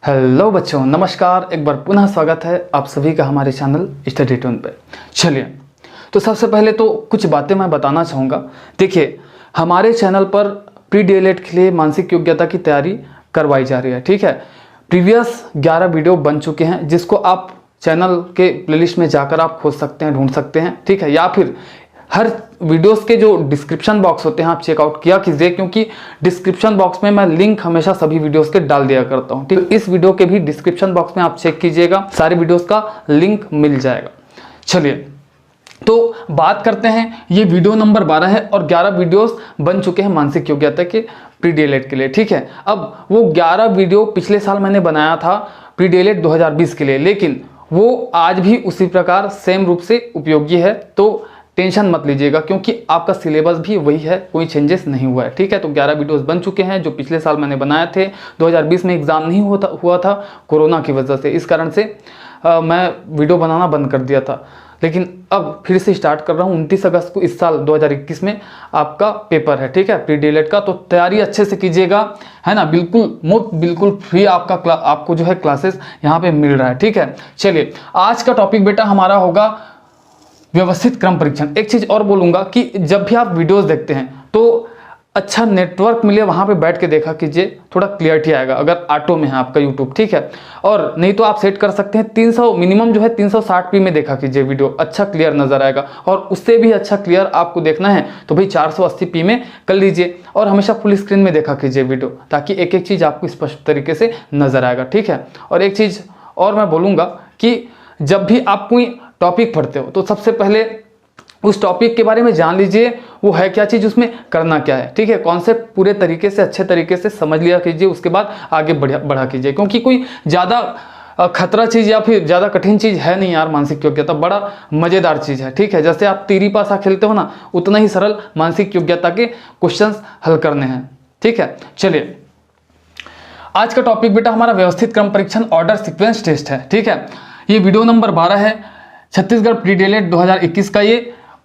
Hello बच्चों, नमस्कार। एक बार पुनः स्वागत है आप सभी का हमारे चैनल स्टडी ट्यून पे। चलिए, तो सबसे पहले तो कुछ बातें मैं बताना चाहूँगा। देखिए, हमारे चैनल पर प्री डीएलएड के लिए मानसिक योग्यता की तैयारी करवाई जा रही है। ठीक है, प्रीवियस 11 वीडियो बन चुके हैं, जिसको आप चैनल के प्लेलिस्ट में जाकर आप खोज सकते हैं, ढूंढ सकते हैं। ठीक है, या फिर हर वीडियोस के जो डिस्क्रिप्शन बॉक्स होते हैं आप चेकआउट किया कीजिए, क्योंकि डिस्क्रिप्शन बॉक्स में मैं लिंक हमेशा सभी वीडियोस के डाल दिया करता हूं। ठीक है, इस वीडियो के भी डिस्क्रिप्शन बॉक्स में आप चेक कीजिएगा, सारे वीडियोस का लिंक मिल जाएगा। चलिए, तो बात करते हैं। ये वीडियो नंबर 12 है और 11 वीडियोस बन चुके हैं मानसिक योग्यता के प्री डीएलएड के लिए। ठीक है, अब वो 11 वीडियो पिछले साल मैंने बनाया था प्री डीएलएड 2020 के लिए, लेकिन वो आज भी उसी प्रकार सेम रूप से उपयोगी है। तो टेंशन मत लीजिएगा, क्योंकि आपका सिलेबस भी वही है, कोई चेंजेस नहीं हुआ है। ठीक है, तो 11 वीडियोस बन चुके हैं जो पिछले साल मैंने बनाए थे। 2020 में एग्ज़ाम नहीं हुआ था कोरोना की वजह से, इस कारण से मैं वीडियो बनाना बंद कर दिया था, लेकिन अब फिर से स्टार्ट कर रहा हूँ। 29 अगस्त को इस साल 2021 में आपका पेपर है। ठीक है, प्री डीएलएड का, तो तैयारी अच्छे से कीजिएगा, है ना। बिल्कुल मुफ्त, बिल्कुल फ्री आपको जो है क्लासेस यहाँ पे मिल रहा है। ठीक है, चलिए, आज का टॉपिक बेटा हमारा होगा व्यवस्थित क्रम परीक्षण। एक चीज और बोलूंगा कि जब भी आप वीडियोस देखते हैं तो अच्छा नेटवर्क मिले, वहां पे बैठ के देखा कीजिए, थोड़ा क्लियरिटी आएगा अगर ऑटो में है आपका यूट्यूब। ठीक है, और नहीं तो आप सेट कर सकते हैं 300 मिनिमम जो है 360p में देखा कीजिए, वीडियो अच्छा क्लियर नजर आएगा। और उससे भी अच्छा क्लियर आपको देखना है तो भाई 480p में कर लीजिए, और हमेशा फुल स्क्रीन में देखा कीजिए वीडियो, ताकि एक एक चीज आपको स्पष्ट तरीके से नजर आएगा। ठीक है, और एक चीज और मैं बोलूंगा कि जब भी आप कोई टॉपिक पढ़ते हो तो सबसे पहले उस टॉपिक के बारे में जान लीजिए, वो है क्या चीज़, उसमें करना क्या है। ठीक है, कॉन्सेप्ट पूरे तरीके से अच्छे तरीके से समझ लिया कीजिए, उसके बाद आगे बढ़ा कीजिए, क्योंकि कोई ज़्यादा खतरा चीज़ या फिर ज़्यादा कठिन चीज़ है नहीं यार। मानसिक योग्यता बड़ा मज़ेदार चीज़ है। ठीक है, जैसे आप तीरी पासा खेलते हो ना, उतना ही सरल मानसिक योग्यता के क्वेश्चन हल करने हैं। ठीक है, चलिए, आज का टॉपिक बेटा हमारा व्यवस्थित क्रम परीक्षण ऑर्डर सीक्वेंस टेस्ट है। ठीक है, ये वीडियो नंबर 12 है। छत्तीसगढ़ प्री डीएलएड 2021 का ये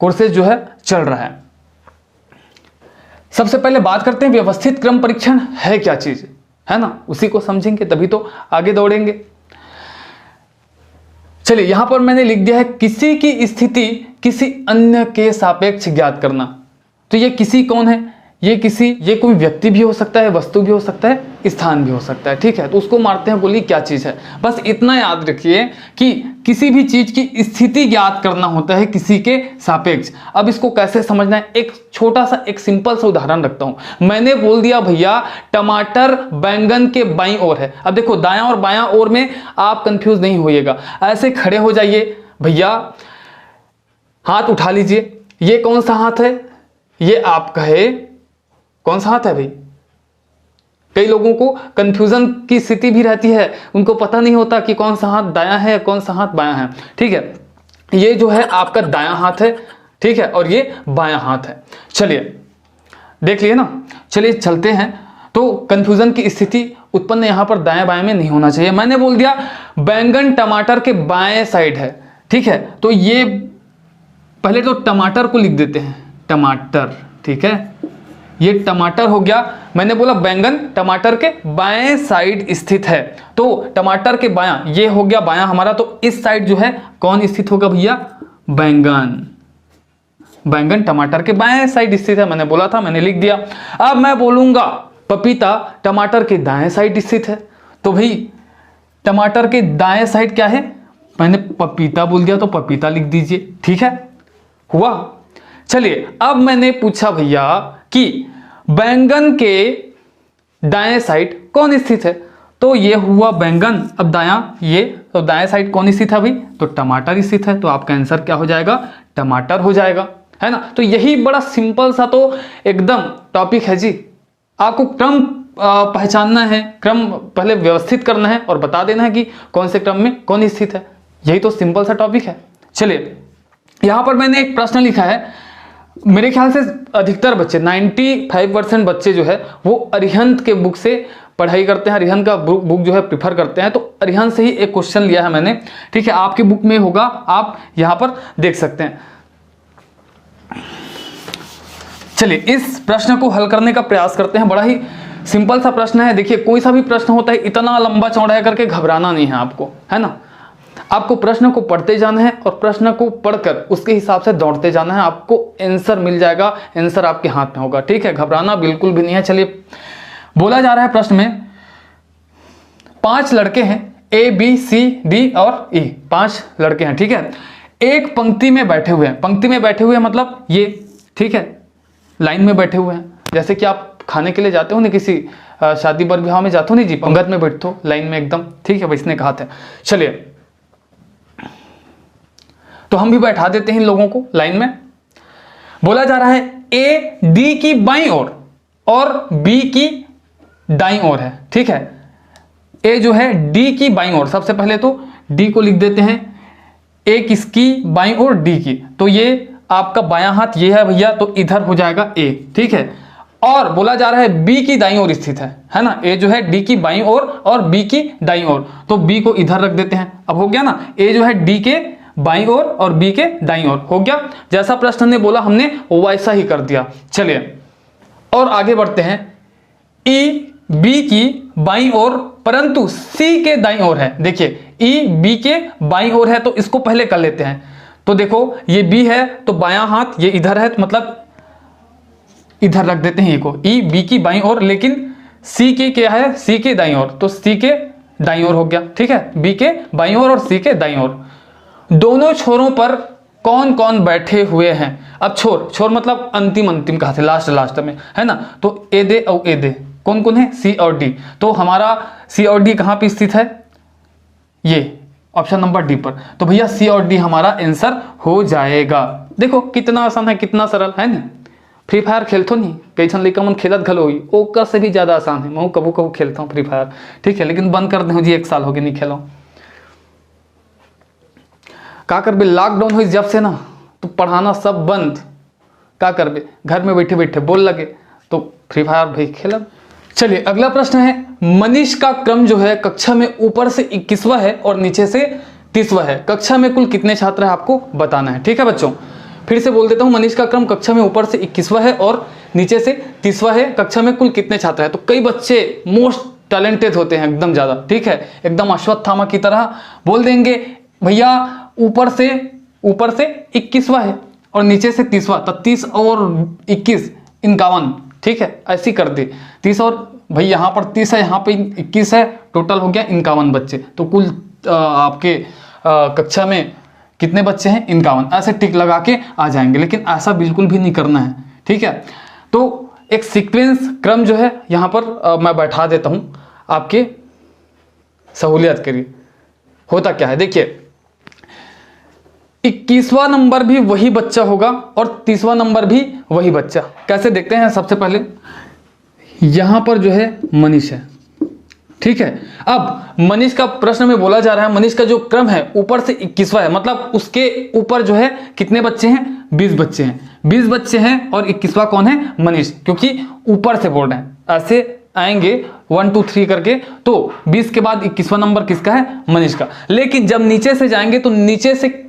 कोर्सेज जो है चल रहा है। सबसे पहले बात करते हैं व्यवस्थित क्रम परीक्षण है क्या चीज, है ना। उसी को समझेंगे तभी तो आगे दौड़ेंगे। चलिए, यहां पर मैंने लिख दिया है किसी की स्थिति किसी अन्य के सापेक्ष ज्ञात करना। तो ये किसी कौन है, ये कोई व्यक्ति भी हो सकता है, वस्तु भी हो सकता है, स्थान भी हो सकता है। ठीक है, तो उसको मारते हैं गोली, क्या चीज है। बस इतना याद रखिए कि किसी भी चीज की स्थिति ज्ञात करना होता है किसी के सापेक्ष। अब इसको कैसे समझना है, एक छोटा सा एक सिंपल सा उदाहरण रखता हूं। मैंने बोल दिया भैया टमाटर बैंगन के बाईं ओर है। अब देखो, दायां और बायां ओर में आप कंफ्यूज नहीं होइएगा, ऐसे खड़े हो जाइए भैया, हाथ उठा लीजिए। ये कौन सा हाथ है, ये आपका है, कौन सा हाथ है भाई। कई लोगों को कंफ्यूजन की स्थिति भी रहती है, उनको पता नहीं होता कि कौन सा हाथ दायां है, कौन सा हाथ बायां है। ठीक है, ये जो है आपका दायां हाथ है। ठीक है, और ये बायां हाथ है। चलिए, देख लिए ना। चलिए चलते हैं। तो कंफ्यूजन की स्थिति उत्पन्न यहां पर दाएं बाएं में नहीं होना चाहिए। मैंने बोल दिया बैंगन टमाटर के बाएं साइड है। ठीक है, तो ये पहले तो टमाटर को लिख देते हैं, टमाटर। ठीक है, ये टमाटर हो गया। मैंने बोला बैंगन टमाटर के बाएं साइड स्थित है, तो टमाटर के बायां ये हो गया बायां हमारा। तो इस साइड जो है कौन स्थित होगा भैया, बैंगन। बैंगन टमाटर के बाएं साइड स्थित है, मैंने बोला था, मैंने लिख दिया। अब मैं बोलूंगा पपीता टमाटर के दाएं साइड स्थित है, तो भाई टमाटर के दाएं साइड क्या है, मैंने पपीता बोल दिया तो पपीता लिख दीजिए। ठीक है, हुआ। चलिए, अब मैंने पूछा भैया कि बैंगन के दाएं साइड कौन स्थित है, तो ये हुआ बैंगन। अब दायां ये, तो दाएं साइड कौन स्थित है भाई, तो टमाटर स्थित है। तो आपका आंसर क्या हो जाएगा, टमाटर हो जाएगा, है ना। तो यही बड़ा सिंपल सा तो एकदम टॉपिक है जी। आपको क्रम पहचानना है, क्रम पहले व्यवस्थित करना है और बता देना है कि कौन से क्रम में कौन स्थित है। यही तो सिंपल सा टॉपिक है। चलिए, यहां पर मैंने एक प्रश्न लिखा है। मेरे ख्याल से अधिकतर बच्चे 95% बच्चे जो है वो अरिहंत के बुक से पढ़ाई करते हैं, अरिहंत का बुक जो है प्रिफर करते हैं। तो अरिहंत से ही एक क्वेश्चन लिया है मैंने। ठीक है, आपकी बुक में होगा, आप यहां पर देख सकते हैं। चलिए, इस प्रश्न को हल करने का प्रयास करते हैं। बड़ा ही सिंपल सा प्रश्न है। देखिए कोई सा भी प्रश्न होता है इतना लंबा चौड़ा है करके घबराना नहीं है आपको, है ना। आपको प्रश्न को पढ़ते जाना है और प्रश्न को पढ़कर उसके हिसाब से दौड़ते जाना है, आपको आंसर मिल जाएगा, आंसर आपके हाथ में होगा, ठीक है। घबराना बिल्कुल भी नहीं है। चलिए, बोला जा रहा है प्रश्न में 5 लड़के हैं, ए बी सी डी और ई, 5 लड़के हैं, ठीक है। एक पंक्ति में बैठे हुए हैं, पंक्ति में बैठे हुए हैं मतलब ये, ठीक है, लाइन में बैठे हुए हैं। जैसे कि आप खाने के लिए जाते हो ना, किसी शादी बर विवाह में जाते हो नहीं जी, पंगत में बैठते हो लाइन में एकदम, ठीक है, इसने कहा था। चलिए, तो हम भी बैठा देते हैं इन लोगों को लाइन में। बोला जा रहा है ए डी की बाईं ओर और बी की दाईं ओर है, ठीक है। ए जो है डी की बाईं ओर, सबसे पहले तो डी को लिख देते हैं, ए किसकी बाईं ओर, डी की। तो ये आपका बायां हाथ ये है भैया, तो इधर हो जाएगा ए, ठीक है। और बोला जा रहा है बी की दाईं ओर स्थित है ना। ए जो है डी की बाईं ओर और बी की दाईं ओर, तो बी को इधर रख देते हैं। अब हो गया ना, ए जो है डी के बाईं ओर और बी के दाईं ओर, हो गया। जैसा प्रश्न ने बोला हमने वैसा ही कर दिया। चलिए और आगे बढ़ते हैं। ई बी की बाईं ओर परंतु सी के दाईं ओर है। देखिए ई बी के बाईं ओर है, तो इसको पहले कर लेते हैं। तो देखो ये बी है तो बायां हाथ ये इधर है, मतलब इधर रख देते हैं ये को, ई बी की बाईं ओर, लेकिन सी के क्या है, सी के दाईं ओर, तो सी के दाईं ओर हो गया, ठीक है। बी के बाईं ओर और सी के दाईं ओर। दोनों छोरों पर कौन कौन बैठे हुए हैं। अब छोर मतलब अंतिम अंतिम कहा थे, लास्ट में, है ना। तो ए दे और ए दे कौन कौन है, सी और डी। तो हमारा सी और डी कहां पे स्थित है, ये ऑप्शन नंबर डी पर। तो भैया सी और डी हमारा आंसर हो जाएगा। देखो कितना आसान है, कितना सरल है ना। फ्री फायर खेलते नहीं, कई छन लड़का मन खेलत घलो हुई, ओकर से भी ज्यादा आसान है। मैं कबू कबू खेलता हूँ फ्री फायर, ठीक है, लेकिन बंद कर दे जी, 1 साल हो गए नहीं खेला। का करबे, लॉकडाउन हुई जब से ना, तो पढ़ाना सब बंद। का करबे, घर में बैठे बैठे बोल लगे, तो फ्री फायर भाई खेला। चलिए अगला प्रश्न है, मनीष का क्रम जो है कक्षा में ऊपर से 21वां है और नीचे से 30वां है। कक्षा में कुल कितने छात्र हैं आपको बताना है, ठीक है बच्चों। फिर से बोल देता हूं, मनीष का क्रम कक्षा में ऊपर से 21वां है और नीचे से 30वां है। कक्षा में कुल कितने छात्र हैं। तो कई बच्चे मोस्ट टैलेंटेड होते हैं एकदम ज्यादा, ठीक है, एकदम अश्वत्थामा की तरह बोल देंगे भैया ऊपर से 21वां है और नीचे से 30वां, तो 30 और 21 51, ठीक है, ऐसी कर दे। 30 और भाई यहाँ पर 30 है, यहाँ पे 21 है, टोटल हो गया 51 बच्चे। तो कुल आपके कक्षा में कितने बच्चे हैं, 51। ऐसे टिक लगा के आ जाएंगे, लेकिन ऐसा बिल्कुल भी नहीं करना है, ठीक है। तो एक सीक्वेंस क्रम जो है यहाँ पर मैं बैठा देता हूँ आपके सहूलियत के लिए। होता क्या है, देखिए 21वां नंबर भी वही बच्चा होगा और 30वां नंबर भी वही बच्चा। कैसे देखते हैं, सबसे पहले यहां पर जो है मनीष है, ठीक है। अब मनीष का प्रश्न में बोला जा रहा है, मनीष का जो क्रम है ऊपर से 21वां है, मतलब उसके ऊपर जो है कितने बच्चे हैं, 20 बच्चे हैं। 20 बच्चे हैं और 21वां कौन है, मनीष, क्योंकि ऊपर से बोल रहे हैं। ऐसे आएंगे 1 2 3 करके, तो 20 के बाद 21वां नंबर किसका है, मनीष का। लेकिन जब नीचे से जाएंगे तो नीचे से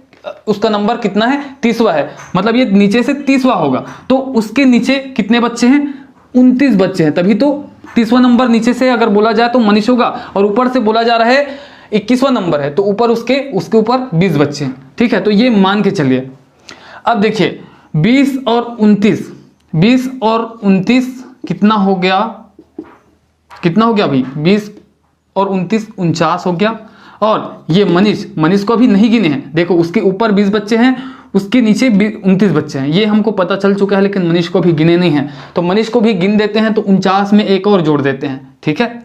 उसका नंबर कितना है, 30वां है, मतलब ये नीचे से 30वां होगा। तो उसके नीचे कितने बच्चे हैं, 29 बच्चे हैं, तभी तो 30वां नंबर नीचे से अगर बोला जाए तो मनीष होगा। और ऊपर से बोला जा रहा है 21वां नंबर है, तो ऊपर उसके ऊपर 20 बच्चे हैं, ठीक है। तो ये मान के चलिए। अब देखिए 20 और 29 कितना हो गया, भाई 20 और 29 49 हो गया। और ये मनीष को अभी नहीं गिने हैं, देखो उसके ऊपर 20 बच्चे हैं, उसके नीचे 29 बच्चे हैं, ये हमको पता चल चुका है, लेकिन मनीष को भी गिने नहीं है। तो मनीष को भी गिन देते हैं, तो 49 में एक और जोड़ देते हैं, ठीक है,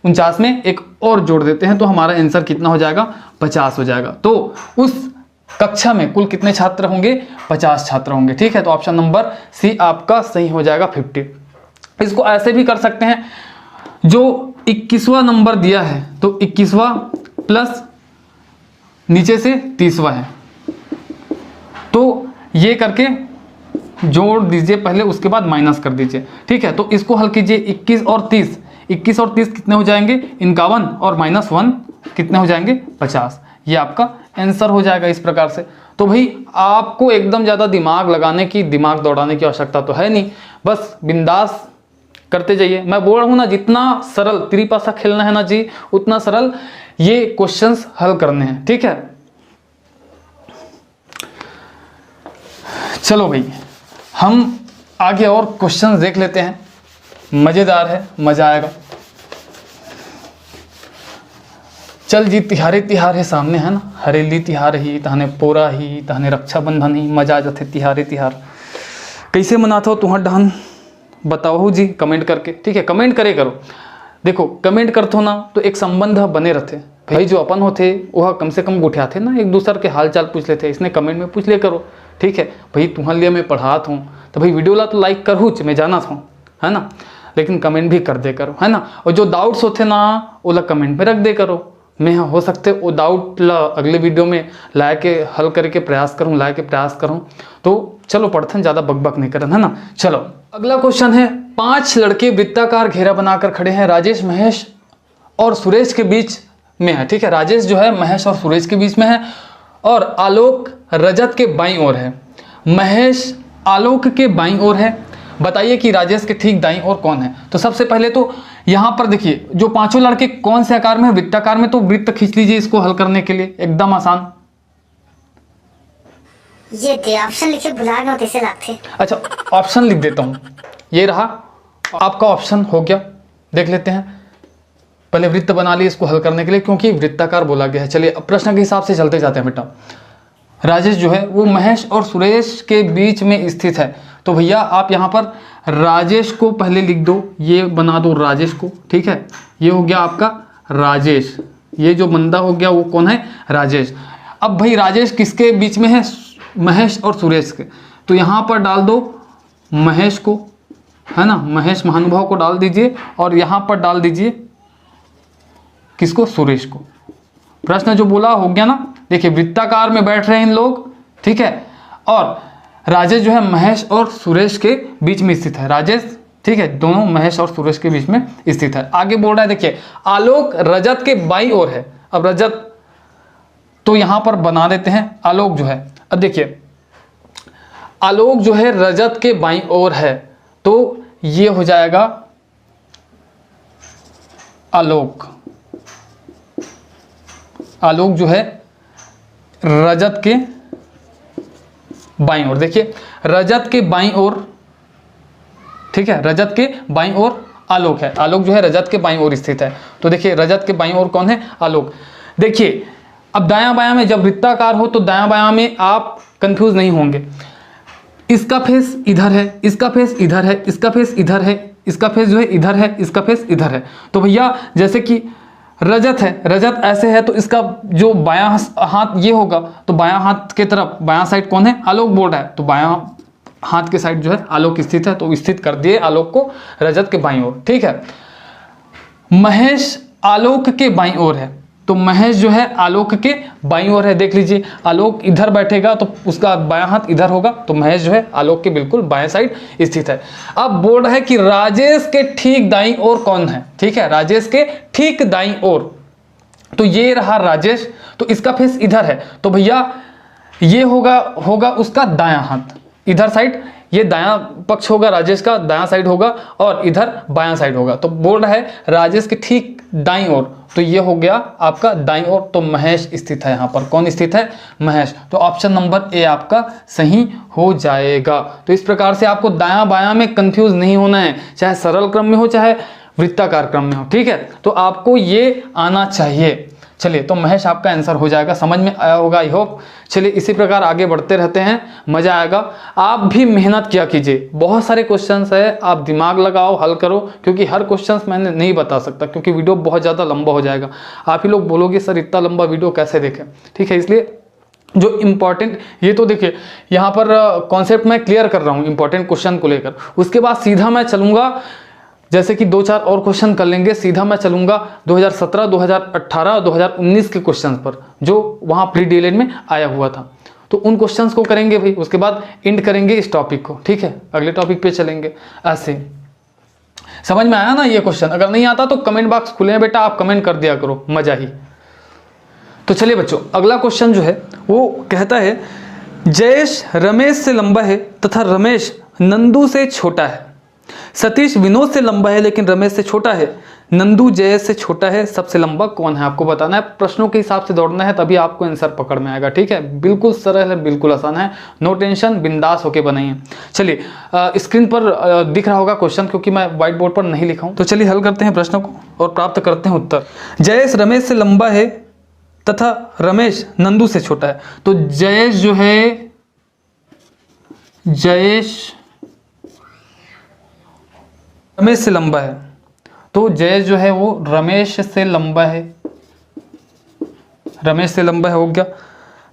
49 में एक और जोड़ देते हैं, तो हमारा आंसर कितना हो जाएगा, 50 हो जाएगा। तो उस कक्षा में कुल कितने छात्र होंगे, 50 छात्र होंगे, ठीक है। तो ऑप्शन नंबर सी आपका सही हो जाएगा, 50। इसको ऐसे भी कर सकते हैं, जो 21वां नंबर दिया है तो 21वां प्लस नीचे से 30वां है, तो ये करके जोड़ दीजिए पहले, उसके बाद माइनस कर दीजिए, ठीक है। तो इसको हल कीजिए, 21 और 30 कितने हो जाएंगे, 51, और -1 कितने हो जाएंगे, 50। ये आपका आंसर हो जाएगा इस प्रकार से। तो भाई आपको एकदम ज़्यादा दिमाग लगाने की, दिमाग दौड़ाने की आवश्यकता तो है नहीं, बस बिंदास करते जाइए। मैं बोल रहा हूँ ना, जितना सरल त्रिपासा खेलना है ना जी, उतना सरल ये क्वेश्चंस हल करने हैं, ठीक है। चलो भाई, हम आगे और क्वेश्चंस देख लेते हैं, मजेदार है, मजा आएगा। चल जी, तिहारे तिहारे सामने है ना, हरेली तिहार ही तहने पोरा ही तहने रक्षाबंधन ही, मजा आ जाते तिहारे तिहार। कैसे मनाते हो तुहर डहन, बताओ जी कमेंट करके, ठीक है। कमेंट करे करो, देखो कमेंट करते हो ना तो एक संबंध बने रहते भाई। जो अपन होते वह कम से कम उठाते ना, एक दूसरे के हाल चाल पूछ लेते, इसने कमेंट में पूछ ले करो, ठीक है भाई। तुम्हारे लिए मैं पढ़ाता हूँ तो भाई वीडियो ला तो लाइक करूँ, मैं जाना था, है ना, लेकिन कमेंट भी कर दे करो, है ना। और जो डाउट्स होते ना वो ला कमेंट में रख दे करो, मैं हो सकते वो डाउट ला अगले वीडियो में ला के हल करके प्रयास करूँ। तो चलो पढ़ते हैं, ज़्यादा बकबक नहीं करना, है ना। चलो अगला क्वेश्चन है, 5 लड़के वृत्ताकार घेरा बनाकर खड़े हैं, राजेश महेश और सुरेश के बीच में है, ठीक है। राजेश जो है महेश और सुरेश के बीच में है, और आलोक रजत के बाईं ओर है, महेश आलोक के बाईं ओर है। बताइए कि राजेश के ठीक दाईं ओर कौन है। तो सबसे पहले तो यहाँ पर देखिए, जो 5 लड़के कौन से आकार में, वृत्ताकार में, तो वृत्त खींच लीजिए इसको हल करने के लिए, एकदम आसान। ये ऑप्शन लिखे भुला गए कैसे लगते। अच्छा, ऑप्शन लिख देता हूँ, ये रहा आपका ऑप्शन, हो गया। देख लेते हैं, पहले वृत्त बना लिए इसको हल करने के लिए, क्योंकि वृत्ताकार बोला गया है। चलिए अब प्रश्न के हिसाब से चलते जाते हैं बेटा। राजेश जो है वो महेश और सुरेश के बीच में स्थित है, तो भैया आप यहाँ पर राजेश को पहले लिख दो, ये बना दो राजेश को, ठीक है। ये हो गया आपका राजेश, ये जो बंदा हो गया वो कौन है, राजेश। अब भाई राजेश किसके बीच में है, महेश और सुरेश के, तो यहाँ पर डाल दो महेश को, है ना, महेश महानुभाव को डाल दीजिए, और यहाँ पर डाल दीजिए किसको, सुरेश को। प्रश्न जो बोला हो गया ना, देखिए वृत्ताकार में बैठ रहे हैं इन लोग, ठीक है, और राजेश जो है महेश और सुरेश के बीच में स्थित है, राजेश, ठीक है, दोनों महेश और सुरेश के बीच में स्थित है। आगे बोल रहा है, देखिए आलोक रजत के बाईं ओर है। अब रजत तो यहां पर बना देते हैं, आलोक जो है, अब देखिए आलोक जो है रजत के बाईं ओर है, तो ये हो जाएगा आलोक, आलोक जो है रजत के बाईं ओर। देखिए रजत के बाईं ओर, ठीक है, रजत के बाईं ओर आलोक है, आलोक जो है रजत के बाईं ओर स्थित है। तो देखिए रजत के बाईं ओर कौन है, आलोक। देखिए अब दायां बायां में जब वृत्ताकार हो तो दायां बायां में आप कंफ्यूज नहीं होंगे, इसका फेस इधर है, इसका फेस इधर है, इसका फेस इधर है, इसका फेस जो है इधर है, इसका फेस इधर है। तो भैया जैसे कि रजत है, रजत ऐसे है, तो इसका जो बायां हाथ ये होगा, तो बायां हाथ के तरफ बायां साइड कौन है, आलोक बोल रहा है, तो बायां हाथ के साइड जो है आलोक स्थित है, तो स्थित कर दिए आलोक को रजत के बाईं ओर, ठीक है। महेश आलोक के बाईं ओर है, तो महेश जो है आलोक के बाईं ओर है। देख लीजिए आलोक इधर बैठेगा तो उसका बायां हाथ इधर होगा, तो महेश जो है आलोक के बिल्कुल बाएं साइड स्थित है। अब बोल रहा है कि राजेश के ठीक दाईं ओर कौन है, ठीक है, राजेश के ठीक दाईं ओर, तो ये रहा राजेश, तो इसका फेस इधर है, तो भैया ये होगा उसका दायां हाथ, इधर साइड ये दायां पक्ष होगा, राजेश का दायां साइड होगा, और इधर बायां साइड होगा। तो बोल रहा है राजेश के ठीक दाईं ओर, तो ये हो गया आपका दाईं ओर, तो महेश स्थित है यहाँ पर। कौन स्थित है, महेश। तो ऑप्शन नंबर ए आपका सही हो जाएगा। तो इस प्रकार से आपको दायां बायां में कंफ्यूज नहीं होना है, चाहे सरल क्रम में हो चाहे वृत्ताकार क्रम में हो, ठीक है, तो आपको ये आना चाहिए। चलिए तो महेश आपका आंसर हो जाएगा, समझ में आया होगा आई होप। चलिए इसी प्रकार आगे बढ़ते रहते हैं, मजा आएगा। आप भी मेहनत किया कीजिए, बहुत सारे क्वेश्चंस है, आप दिमाग लगाओ, हल करो, क्योंकि हर क्वेश्चंस मैंने नहीं बता सकता, क्योंकि वीडियो बहुत ज़्यादा लंबा हो जाएगा। आप ही लोग बोलोगे सर इतना लंबा वीडियो कैसे देखें, ठीक है, इसलिए जो इम्पॉर्टेंट, ये तो देखिए यहाँ पर कॉन्सेप्ट मैं क्लियर कर रहा हूँ इंपॉर्टेंट क्वेश्चन को लेकर, उसके बाद सीधा मैं चलूँगा, जैसे कि 2-4 और क्वेश्चन कर लेंगे, सीधा मैं चलूंगा 2017, 2018 और 2019 के क्वेश्चंस पर, जो वहाँ प्री डीएलएड में आया हुआ था, तो उन क्वेश्चंस को करेंगे भाई, उसके बाद एंड करेंगे इस टॉपिक को, ठीक है, अगले टॉपिक पे चलेंगे। ऐसे समझ में आया ना ये क्वेश्चन? अगर नहीं आता तो कमेंट बॉक्स खुले हैं बेटा, आप कमेंट कर दिया करो, मजा ही। तो चलिए बच्चों, अगला क्वेश्चन जो है वो कहता है, जयेश रमेश से लंबा है तथा रमेश नंदू से छोटा है, सतीश विनोद से लंबा है लेकिन रमेश से छोटा है, नंदू जयेश से छोटा है, सबसे लंबा कौन है? आपको बताना है, प्रश्नों के हिसाब से दौड़ना है, तभी आपको आंसर पकड़ में आएगा। ठीक है, बिल्कुल सरल है, बिल्कुल आसान है, नो टेंशन, बिंदास होके बनाइए। चलिए स्क्रीन पर दिख रहा होगा क्वेश्चन, क्योंकि मैं व्हाइट बोर्ड पर नहीं लिखा हूं। तो चलिए हल करते हैं प्रश्नों को और प्राप्त करते हैं उत्तर। जयेश रमेश से लंबा है तथा रमेश नंदू से छोटा है। तो जयेश जो है, जयेश रमेश से लंबा है, तो जयेश जो है वो रमेश से लंबा है, रमेश से लंबा है, हो गया।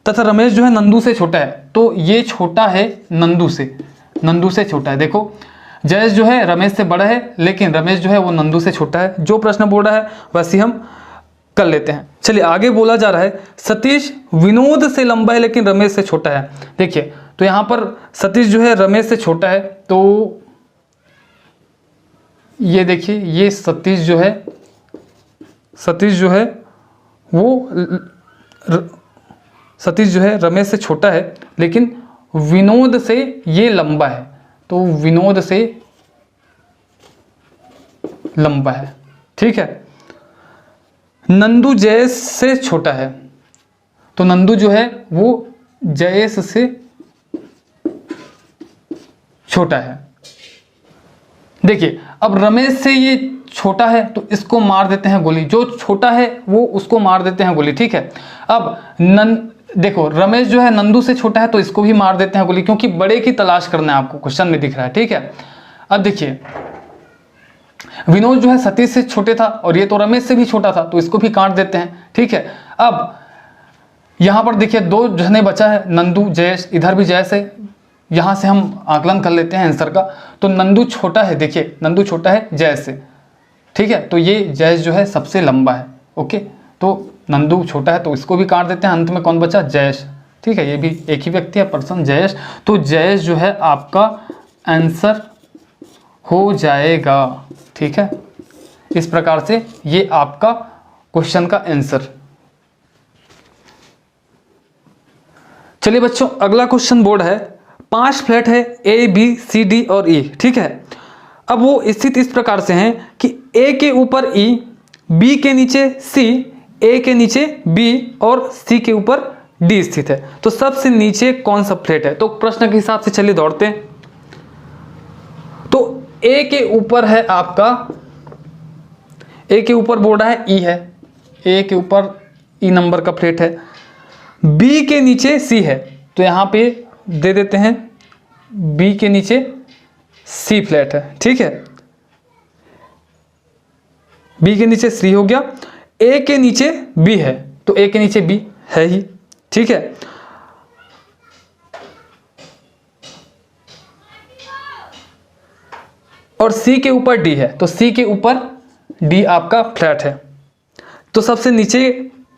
तथा रमेश जो है नंदू से छोटा है, तो ये छोटा है नंदू से, नंदू से छोटा है। देखो जयेश जो है रमेश से बड़ा है, लेकिन रमेश जो है वो नंदू से छोटा है। जो प्रश्न बोल रहा है वैसे हम कर लेते हैं। चलिए आगे बोला जा रहा है सतीश विनोद से लंबा है लेकिन रमेश से छोटा है। देखिए तो यहाँ पर सतीश जो है रमेश से छोटा है, तो ये देखिए ये सतीश जो है, सतीश जो है वो सतीश जो है रमेश से छोटा है, लेकिन विनोद से ये लंबा है, तो विनोद से लंबा है। ठीक है, नंदू जयेश से छोटा है, तो नंदू जो है वो जयेश से छोटा है। देखिए अब रमेश से ये छोटा है तो इसको मार देते हैं गोली, जो छोटा है वो उसको मार देते हैं गोली। ठीक है, अब देखो रमेश जो है नंदू से छोटा है तो इसको भी मार देते हैं गोली, क्योंकि बड़े की तलाश करना है आपको, क्वेश्चन में दिख रहा है। ठीक है, अब देखिए विनोद जो है सतीश से छोटे था और ये तो रमेश से भी छोटा था, तो इसको भी काट देते हैं। ठीक है, अब यहां पर देखिए दो जने बचा है, नंदू जयेश, इधर भी जयेश है, यहां से हम आकलन कर लेते हैं आंसर का। तो नंदू छोटा है, देखिए नंदू छोटा है जयेश से। ठीक है, तो ये जयेश जो है सबसे लंबा है। ओके, तो नंदू छोटा है तो इसको भी काट देते हैं, अंत में कौन बचा? जयेश। ठीक है, ये भी एक ही व्यक्ति है, पर्सन जयेश, तो जयेश जो है आपका आंसर हो जाएगा। ठीक है, इस प्रकार से ये आपका क्वेश्चन का आंसर। चलिए बच्चों अगला क्वेश्चन बोर्ड है, 5 फ्लैट है ए बी सी डी और ई। ठीक है, अब वो स्थित इस प्रकार से हैं कि ए के ऊपर ई, बी के नीचे सी, ए के नीचे बी और सी के ऊपर डी स्थित है। तो सबसे नीचे कौन सा फ्लैट है? तो प्रश्न के हिसाब से चलिए दौड़ते हैं। तो ए के ऊपर है आपका, ए के ऊपर बोर्ड है ई है, ए के ऊपर ई नंबर का फ्लैट है, बी के नीचे सी है, तो यहां पे दे देते हैं बी के नीचे सी फ्लैट है। ठीक है, बी के नीचे सी हो गया, ए के नीचे बी है, तो ए के नीचे बी है ही। ठीक है, और सी के ऊपर डी है, तो सी के ऊपर डी आपका फ्लैट है। तो सबसे नीचे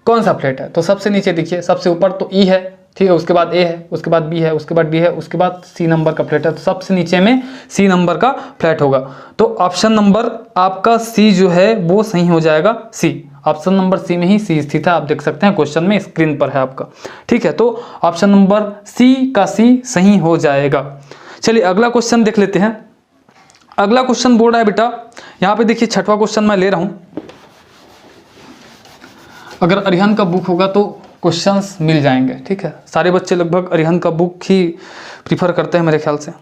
कौन सा फ्लैट है? तो सबसे नीचे देखिए, सबसे ऊपर तो ई है, ठीक है, उसके बाद ए है, उसके बाद बी है, उसके बाद डी है, उसके बाद सी नंबर का फ्लैट है, तो सबसे नीचे में सी नंबर का फ्लैट होगा। तो ऑप्शन नंबर आपका सी जो है वो सही हो जाएगा, सी। ऑप्शन नंबर सी में ही सी स्थित है, आप देख सकते हैं क्वेश्चन में, स्क्रीन पर है आपका। ठीक है, तो ऑप्शन नंबर सी का सी सही हो जाएगा। चलिए अगला क्वेश्चन देख लेते हैं। अगला क्वेश्चन बोल रहा है बेटा, यहाँ पे देखिए 6वां क्वेश्चन मैं ले रहा हूँ। अगर अरिहंत का बुक होगा तो क्वेश्चंस मिल जाएंगे। ठीक है, सारे बच्चे लगभग अरिहंत का बुक ही प्रीफर करते हैं मेरे ख्याल से।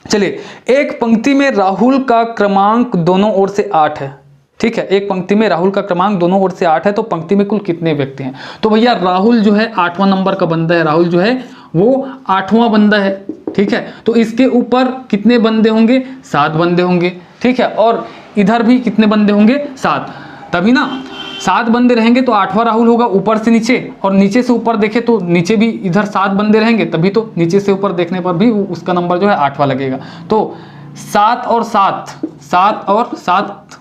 चलिए, एक पंक्ति में राहुल का क्रमांक दोनों ओर से 8 है। ठीक है, एक पंक्ति में राहुल का क्रमांक दोनों ओर से 8 है, तो पंक्ति में कुल कितने व्यक्ति हैं? तो भैया राहुल जो है 8वां नंबर का बंदा है, राहुल जो है वो 8वां बंदा है। ठीक है, तो इसके ऊपर कितने बंदे होंगे? 7 बंदे होंगे। ठीक है, और इधर भी कितने बंदे होंगे? 7, तभी ना 7 बंदे रहेंगे तो 8वां राहुल होगा ऊपर से नीचे, और नीचे से ऊपर देखे तो नीचे भी इधर 7 बंदे रहेंगे, तभी तो नीचे से ऊपर देखने पर भी उसका नंबर जो है 8वां लगेगा। तो 7 और 7, 7 और 7,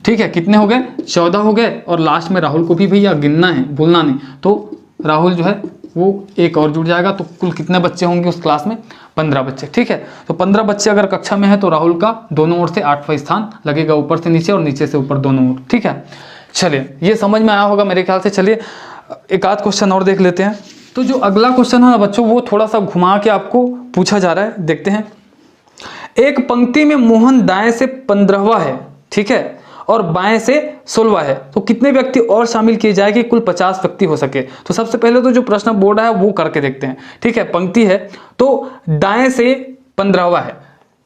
ठीक है, कितने हो गए? 14 हो गए, और लास्ट में राहुल को भी भैया गिनना है, भूलना नहीं। तो राहुल जो है वो एक और जुड़ जाएगा, तो कुल कितने बच्चे होंगे उस क्लास में? 15 बच्चे। ठीक है, तो 15 बच्चे अगर कक्षा में है तो राहुल का दोनों ओर से 8वां स्थान लगेगा, ऊपर से नीचे और नीचे से ऊपर दोनों ओर। ठीक है, चलिए ये समझ में आया होगा मेरे ख्याल से। चलिए एक आध क्वेश्चन और देख लेते हैं। तो जो अगला क्वेश्चन है ना बच्चों, वो थोड़ा सा घुमा के आपको पूछा जा रहा है, देखते हैं। एक पंक्ति में मोहन दाएं से 15वां है, ठीक है, और बाएं से 16वां है, तो कितने व्यक्ति और शामिल किए जाए कि कुल 50 व्यक्ति हो सके। तो सबसे पहले तो जो प्रश्न बोर्ड है वो करके देखते हैं, ठीक है। पंक्ति है तो दाएं से 15वां है,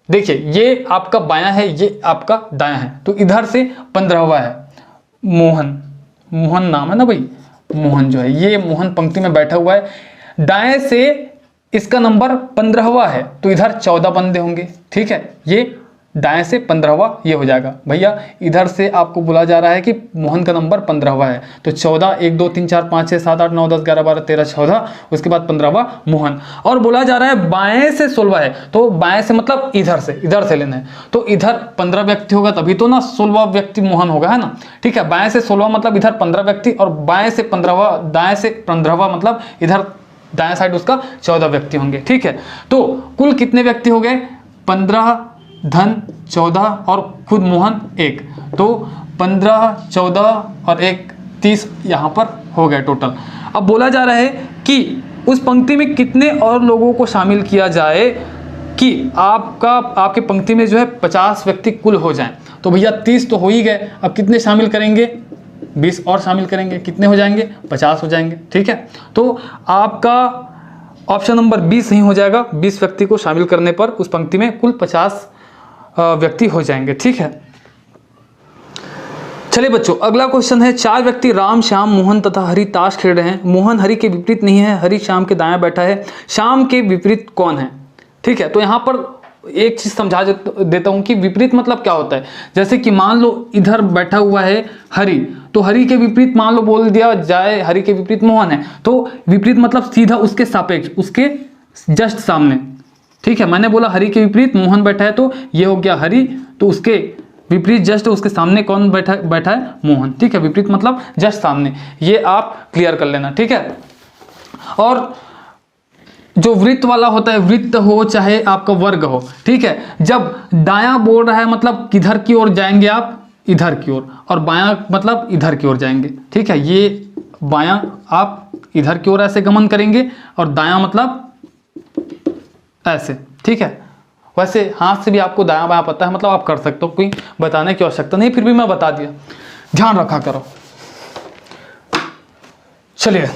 देखिए ये आपका बायां है, ये आपका दायां है, तो इधर से 15वां है। मोहन, मोहन नाम है ना भाई, मोहन जो है ये मोहन पंक्ति में बैठा हुआ है, दाएं से इसका नंबर 15वां है, तो इधर 14 बंदे होंगे, ठीक है। ये दाएं से 15वां ये हो जाएगा। भैया इधर से आपको बोला जा रहा है कि मोहन का नंबर 15वां है, तो 14, 1 2 3 4 5 6 7 8 9 10 11 12 13 14, उसके बाद 15वां मोहन। और बोला जा रहा है बाएं से 16वां है, तो बाएं से मतलब इधर से लेना है, तो इधर 15 व्यक्ति होगा तभी तो ना 16वां व्यक्ति मोहन होगा, है ना, ठीक है। बाएं से 16वां मतलब इधर 15 व्यक्ति, और बाएं से 15वां, दाएं से 15वां मतलब इधर दाएं साइड उसका 14 व्यक्ति होंगे, ठीक है। तो कुल कितने व्यक्ति हो गए, 15 धन 14 और खुद मोहन 1, तो 15 14 और 1 30 यहाँ पर हो गए टोटल। अब बोला जा रहा है कि उस पंक्ति में कितने और लोगों को शामिल किया जाए कि आपके पंक्ति में जो है 50 व्यक्ति कुल हो जाएं। तो भैया 30 तो हो ही गए, अब कितने शामिल करेंगे, 20 और शामिल करेंगे, कितने हो जाएंगे, 50 हो जाएंगे, ठीक है। तो आपका ऑप्शन नंबर 20 सही हो जाएगा। 20 व्यक्ति को शामिल करने पर उस पंक्ति में कुल 50 व्यक्ति हो जाएंगे, ठीक है। चलिए बच्चों, अगला क्वेश्चन है, 4 व्यक्ति राम, श्याम, मोहन तथा हरि ताश खेल रहे हैं। मोहन हरि के विपरीत नहीं है, हरि श्याम के दाएं बैठा है, श्याम के विपरीत कौन है, ठीक है। तो यहाँ पर एक चीज समझा देता हूं कि विपरीत मतलब क्या होता है। जैसे कि मान लो इधर बैठा हुआ है हरि, तो हरि के विपरीत मान लो बोल दिया जाए हरि के विपरीत मोहन है, तो विपरीत मतलब सीधा उसके सापेक्ष, उसके जस्ट सामने, ठीक है। मैंने बोला हरि के विपरीत मोहन बैठा है, तो ये हो गया हरि, तो उसके विपरीत जस्ट उसके सामने कौन बैठा है, मोहन, ठीक है। विपरीत मतलब जस्ट सामने, ये आप क्लियर कर लेना, ठीक है। और जो वृत्त वाला होता है, वृत्त हो चाहे आपका वर्ग हो, ठीक है, जब दायां बोल रहा है मतलब किधर की ओर जाएंगे आप, इधर की ओर, और बायां मतलब इधर की ओर जाएंगे, ठीक है। ये बायां आप इधर की ओर ऐसे गमन करेंगे, और दायां मतलब ऐसे, ठीक है। वैसे हाथ से भी आपको दायां बायां पता है, मतलब आप कर सकते हो, कोई बताने की आवश्यकता नहीं, फिर भी मैं बता दिया, ध्यान रखा करो। चलिए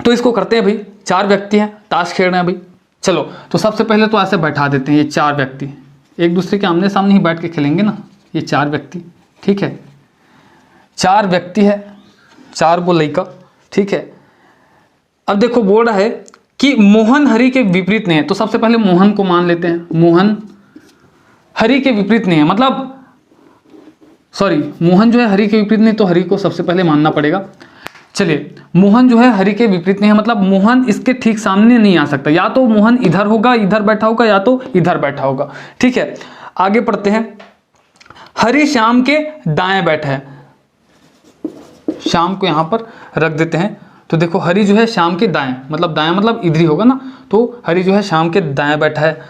तो इसको करते हैं भाई। 4 व्यक्ति हैं, ताश खेल रहे हैं भाई। चलो तो सबसे पहले तो ऐसे बैठा देते हैं, ये 4 व्यक्ति एक दूसरे के आमने सामने ही बैठ के खेलेंगे ना, ये 4 व्यक्ति, ठीक है। 4 व्यक्ति है, 4 गो लड़का, ठीक है। अब देखो बोल रहा है कि मोहन हरि के विपरीत नहीं है, तो सबसे पहले मोहन को मान लेते हैं। मोहन हरि के विपरीत नहीं है, मतलब सॉरी, मोहन जो है हरि के विपरीत नहीं, तो हरि को सबसे पहले मानना पड़ेगा। चलिए, मोहन जो है हरि के विपरीत नहीं है, मतलब मोहन इसके ठीक सामने नहीं आ सकता, या तो मोहन इधर होगा, इधर बैठा होगा, या तो इधर बैठा होगा, ठीक है। आगे पढ़ते हैं। हरि श्याम के दाएं बैठा है, श्याम को यहां पर रख देते हैं। तो देखो हरि जो है श्याम के दाएं, मतलब दाएं मतलब इधर ही होगा ना, तो हरि जो है श्याम के दाएं बैठा है।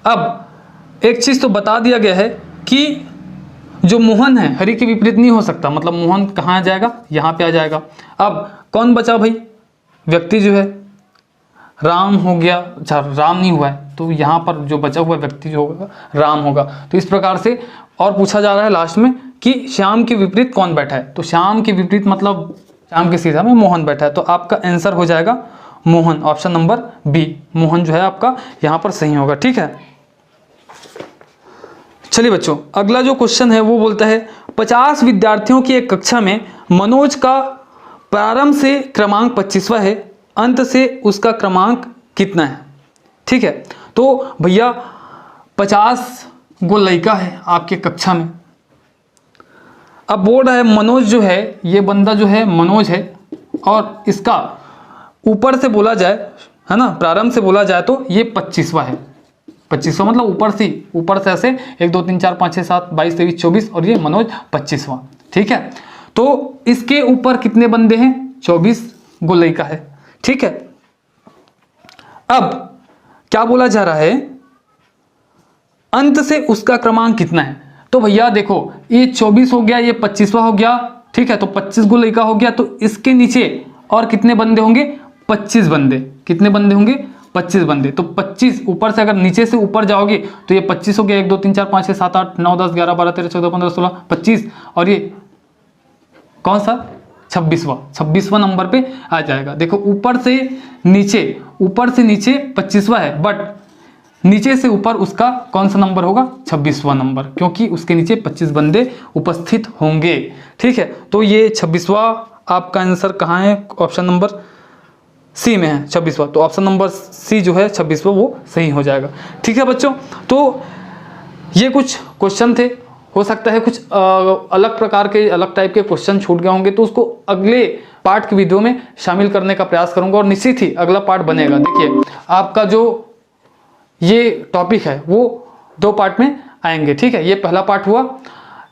अब एक चीज तो बता दिया गया है कि जो मोहन है हरि के विपरीत नहीं हो सकता, मतलब मोहन कहाँ आ जाएगा, यहाँ पे आ जाएगा। अब कौन बचा भाई, व्यक्ति जो है राम हो गया, अच्छा राम नहीं हुआ है, तो यहाँ पर जो बचा हुआ व्यक्ति जो होगा राम होगा। तो इस प्रकार से और पूछा जा रहा है लास्ट में कि श्याम के विपरीत कौन बैठा है, तो श्याम के विपरीत मतलब श्याम के सीधा में मोहन बैठा है, तो आपका आंसर हो जाएगा Mohan, option number B, Mohan जो है आपका यहाँ पर सही होगा, ठीक है। चलिए बच्चों, अगला जो क्वेश्चन है वो बोलता है 50 विद्यार्थियों की एक कक्षा में मनोज का प्रारंभ से क्रमांक 25वां है, अंत से उसका क्रमांक कितना है, ठीक है। तो भैया 50 गो लड़का है आपके कक्षा में। अब बोल रहा है मनोज जो है, ये बंदा जो है मनोज है, और इसका ऊपर से बोला जाए, है ना, प्रारंभ से बोला जाए तो ये 25वां है। 25वां मतलब ऊपर से ऐसे 1 2 3 4 5 6 7 22 23 24, और ये मनोज 25वां, ठीक है। तो इसके ऊपर कितने बंदे हैं, 24 गो लड़का है, ठीक है। अब क्या बोला जा रहा है, अंत से उसका क्रमांक कितना है। तो भैया देखो ये 24 हो गया, ये 25वां हो गया, ठीक है। तो 25 गो लड़का हो गया, तो इसके नीचे और कितने बंदे होंगे, 25 बंदे। कितने बंदे होंगे, 25 बंदे। तो 25 ऊपर से अगर नीचे से ऊपर जाओगे तो ये 25 हो गया, 1 2 3 4 5 6 7 8 9 10 11 12 13 14 15 16 25, और ये कौन सा 26वां नंबर पे आ जाएगा। देखो ऊपर से नीचे 25वां है, बट नीचे से ऊपर उसका कौन सा नंबर होगा, 26वां नंबर, क्योंकि उसके नीचे 25 बंदे उपस्थित होंगे। ठीक है, तो ये 26वां आपका आंसर कहाँ है, ऑप्शन नंबर सी में है 26वां। तो ऑप्शन नंबर सी जो है 26वां वो सही हो जाएगा। ठीक है बच्चों, तो ये कुछ क्वेश्चन थे। हो सकता है कुछ अलग प्रकार के अलग टाइप के क्वेश्चन छूट गए होंगे, तो उसको अगले पार्ट की वीडियो में शामिल करने का प्रयास करूंगा, और निश्चित ही अगला पार्ट बनेगा। देखिए आपका जो ये टॉपिक है वो 2 पार्ट में आएंगे। ठीक है, ये पहला पार्ट हुआ,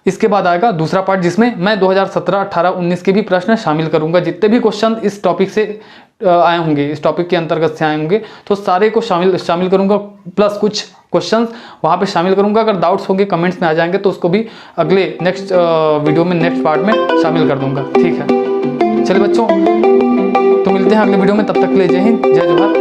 इसके बाद आएगा दूसरा पार्ट जिसमें मैं 2017, 18, 19 के भी प्रश्न शामिल करूंगा। जितने भी क्वेश्चन इस टॉपिक से आए होंगे, इस टॉपिक के अंतर्गत से आए होंगे, तो सारे को शामिल करूंगा, प्लस कुछ क्वेश्चंस वहां पे शामिल करूंगा। अगर डाउट्स होंगे कमेंट्स में आ जाएंगे तो उसको भी अगले नेक्स्ट वीडियो में, नेक्स्ट पार्ट में शामिल कर दूंगा। ठीक है, चलिए बच्चों, तो मिलते हैं अगले वीडियो में, तब तक के लिए जय हिंद, जय जोहार।